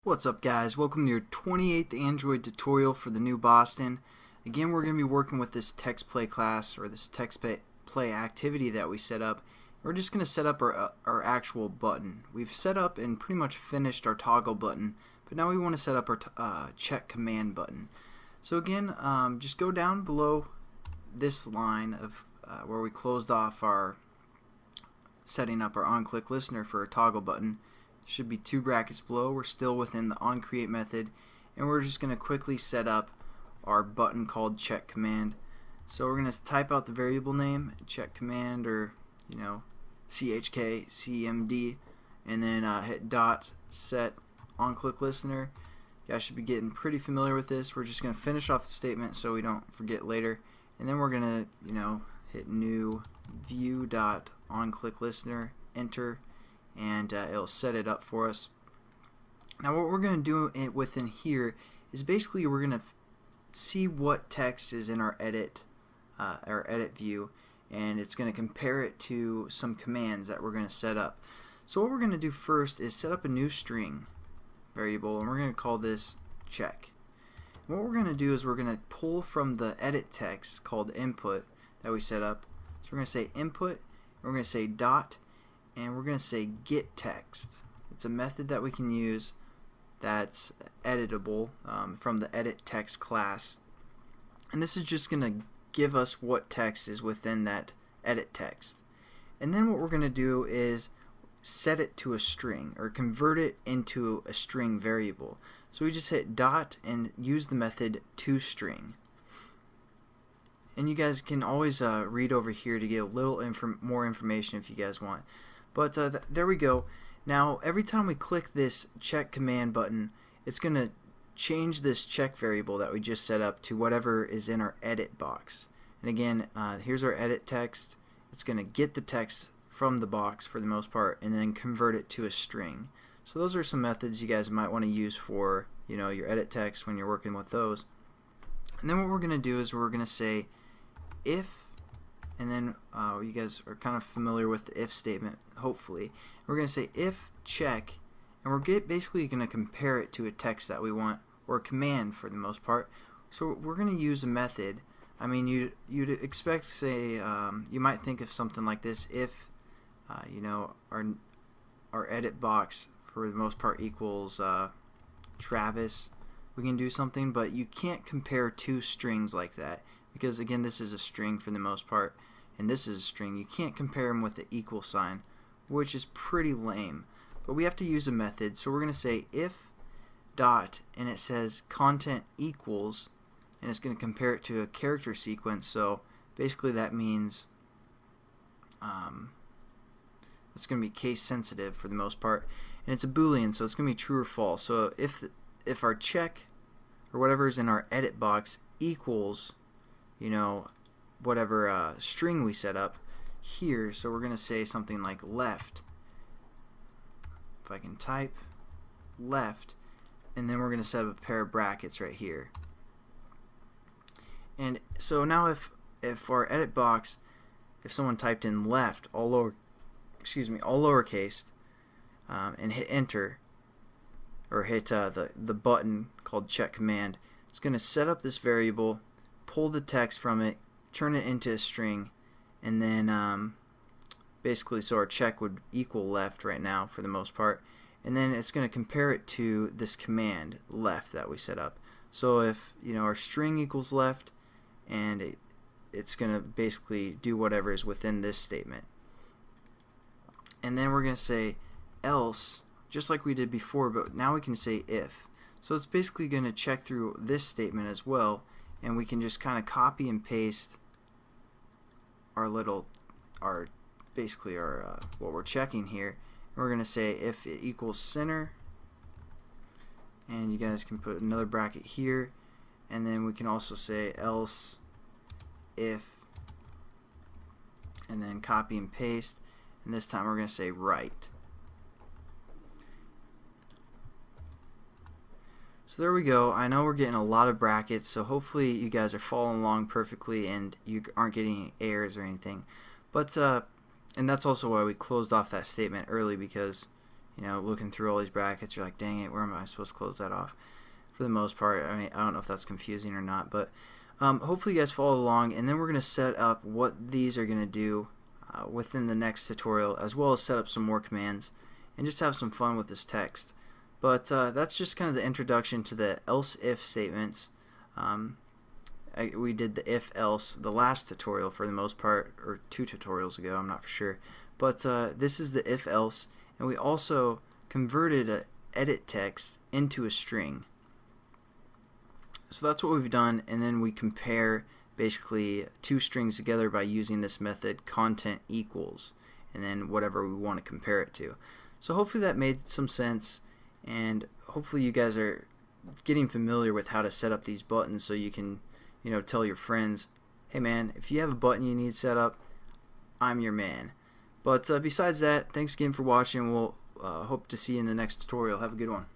What's up, guys? Welcome to your 28th Android tutorial for the new Boston. Again, we're going to be working with this text play class, or this text play activity that we set up. We're just going to set up our actual button. We've set up and pretty much finished our toggle button, but now we want to set up our check command button. So again, just go down below this line of where we closed off our setting up our onClick listener for a toggle button. Should be 2 brackets below. We're still within the onCreate method, and we're just going to quickly set up our button called check command. So we're going to type out the variable name, check command, or chk cmd, and then hit dot set onClick listener. You guys should be getting pretty familiar with this. We're just going to finish off the statement so we don't forget later, and then we're going to hit new view dot onClick listener, enter, and it'll set it up for us. Now what we're going to do within here is basically we're going to see what text is in our edit view, and it's going to compare it to some commands that we're going to set up. So what we're going to do first is set up a new string variable, and we're going to call this check. And what we're going to do is we're going to pull from the edit text called input that we set up. So we're going to say input, and we're going to say dot, and we're going to say get text. It's a method that we can use that's editable from the edit text class, and this is just going to give us what text is within that edit text. And then what we're going to do is set it to a string, or convert it into a string variable. So we just hit dot and use the method toString. And you guys can always read over here to get a little more information if you guys want. But there we go. Now every time we click this check command button, it's going to change this check variable that we just set up to whatever is in our edit box. And again, here's our edit text. It's going to get the text from the box for the most part and then convert it to a string. So those are some methods you guys might want to use for your edit text when you're working with those. And then what we're going to do is we're going to say if, and then you guys are kind of familiar with the if statement, hopefully. We're going to say if check, and we're basically going to compare it to a text that we want, or a command for the most part. So we're going to use a method. I mean, you'd expect, say, you might think of something like this: if our edit box for the most part equals Travis, we can do something, but you can't compare two strings like that, because again, this is a string for the most part, and this is a string. You can't compare them with the equal sign, which is pretty lame. But we have to use a method, so we're going to say if dot, and it says content equals, and it's going to compare it to a character sequence. So basically that means it's going to be case sensitive for the most part, and it's a boolean, so it's going to be true or false. So if our check or whatever is in our edit box equals whatever string we set up here, so we're going to say something like left. If I can type left, and then we're going to set up a pair of brackets right here. And so now if our edit box, if someone typed in left all lowercase, and hit enter, or hit the button called check command, it's going to set up this variable, pull the text from it, turn it into a string, and then basically so our check would equal left right now for the most part, and then it's going to compare it to this command left that we set up. So if our string equals left, and it's going to basically do whatever is within this statement. And then we're going to say else, just like we did before, but now we can say if. So it's basically going to check through this statement as well, and we can just kind of copy and paste basically our what we're checking here. And we're going to say if it equals center, and you guys can put another bracket here, and then we can also say else if, and then copy and paste, and this time we're going to say right. So there we go. I know we're getting a lot of brackets, so hopefully you guys are following along perfectly and you aren't getting any errors or anything. But and that's also why we closed off that statement early, because looking through all these brackets, you're like, dang it, where am I supposed to close that off? For the most part, I mean, I don't know if that's confusing or not, but hopefully you guys followed along, and then we're going to set up what these are going to do within the next tutorial, as well as set up some more commands and just have some fun with this text. But that's just kind of the introduction to the else-if statements. We did the if-else the last tutorial for the most part, or 2 tutorials ago, I'm not for sure. But this is the if-else, and we also converted a edit text into a string. So that's what we've done, and then we compare basically 2 strings together by using this method content equals, and then whatever we want to compare it to. So hopefully that made some sense, and hopefully you guys are getting familiar with how to set up these buttons so you can tell your friends, hey man, if you have a button you need set up, I'm your man. But besides that, thanks again for watching. We'll hope to see you in the next tutorial. Have a good one.